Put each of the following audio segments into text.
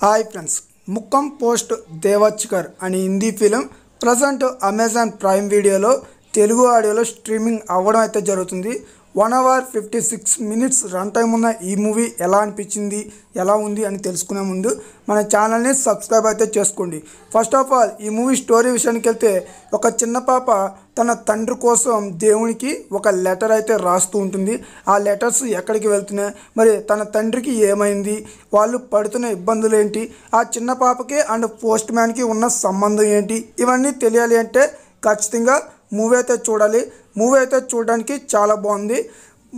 Hi friends, ముక్కం post దేవచ్కర్ అనే Hindi film present Amazon prime వీడియోలో తెలుగు ఆడియోలో స్ట్రీమింగ్ అవ్వడం అయితే జరుగుతుంది. 1 hour 56 minutes రన్ టైం ఉన్న ఈ మూవీ ఎలా అనిపించింది, ఎలా ఉంది అని తెలుసుకునే ముందు మన ఛానల్ని సబ్స్క్రైబ్ అయితే చేసుకోండి. ఫస్ట్ ఆఫ్ ఆల్ ఈ మూవీ స్టోరీ విషయానికి వెళ్తే, ఒక చిన్న పాప తన తండ్రి కోసం దేవునికి ఒక లెటర్ అయితే రాస్తూ ఉంటుంది. ఆ లెటర్స్ ఎక్కడికి వెళ్తున్నాయి, మరి తన తండ్రికి ఏమైంది, వాళ్ళు పడుతున్న ఇబ్బందులు ఏంటి, ఆ చిన్న పాపకి అండ్ పోస్ట్ మ్యాన్కి ఉన్న సంబంధం ఏంటి, ఇవన్నీ తెలియాలి అంటే ఖచ్చితంగా మూవీ అయితే చూడాలి. మూవీ అయితే చూడడానికి చాలా బాగుంది.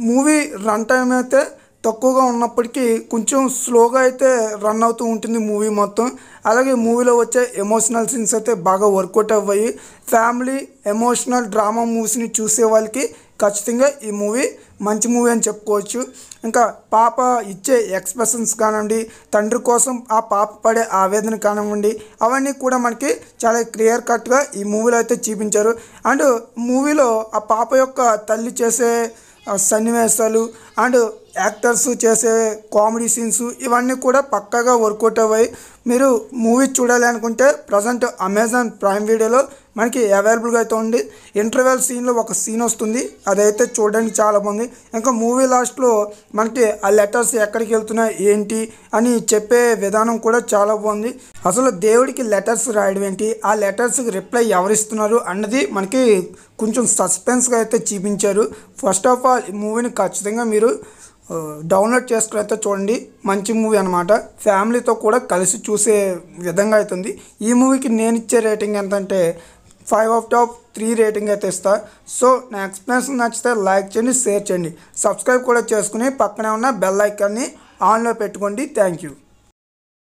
మూవీ రన్ టైం అయితే తక్కువగా ఉన్నప్పటికీ కొంచెం స్లోగా అయితే రన్ అవుతూ ఉంటుంది మూవీ మొత్తం. అలాగే మూవీలో వచ్చే ఎమోషనల్ సీన్స్ అయితే బాగా వర్కౌట్ అవ్వాయి. ఫ్యామిలీ ఎమోషనల్ డ్రామా మూవీస్ని చూసే వాళ్ళకి ఖచ్చితంగా ఈ మూవీ మంచి మూవీ అని చెప్పుకోవచ్చు. ఇంకా పాప ఇచ్చే ఎక్స్ప్రెషన్స్ కానివ్వండి, తండ్రి కోసం ఆ పాప పడే ఆవేదన కానివ్వండి, అవన్నీ కూడా మనకి చాలా క్లియర్ కట్గా ఈ మూవీలో అయితే చూపించారు. అండ్ మూవీలో ఆ పాప యొక్క తల్లి చేసే సన్నివేశాలు అండ్ యాక్టర్స్ చేసే కామెడీ సీన్స్ ఇవన్నీ కూడా పక్కాగా వర్కౌట్ అవ్వాయి. మీరు మూవీ చూడాలి అనుకుంటే ప్రజెంట్ అమెజాన్ ప్రైమ్ వీడియోలో మనకి అవైలబుల్గా అయితే ఉంది. ఇంటర్వెల్ సీన్లో ఒక సీన్ వస్తుంది, అదైతే చూడడానికి చాలా బాగుంది. ఇంకా మూవీ లాస్ట్లో మనకి ఆ లెటర్స్ ఎక్కడికి వెళ్తున్నాయి ఏంటి అని చెప్పే విధానం కూడా చాలా బాగుంది. అసలు దేవుడికి లెటర్స్ రాయడం ఏంటి, ఆ లెటర్స్కి రిప్లై ఎవరిస్తున్నారు అన్నది మనకి కొంచెం సస్పెన్స్గా అయితే చూపించారు. ఫస్ట్ ఆఫ్ ఆల్ ఈ మూవీని ఖచ్చితంగా మీరు డౌన్లోడ్ చేసుకుని అయితే చూడండి. మంచి మూవీ అనమాట, ఫ్యామిలీతో కూడా కలిసి చూసే విధంగా అవుతుంది. ఈ మూవీకి నేను ఇచ్చే రేటింగ్ ఎంతంటే 5/3 రేటింగ్ అయితే ఇస్తా. సో నా ఎక్స్ప్లెనేషన్ నచ్చితే లైక్ చేయండి, షేర్ చేయండి, సబ్స్క్రైబ్ కూడా చేసుకుని పక్కనే ఉన్న బెల్ ఐకాన్ని ఆన్లో పెట్టుకోండి. Thank you.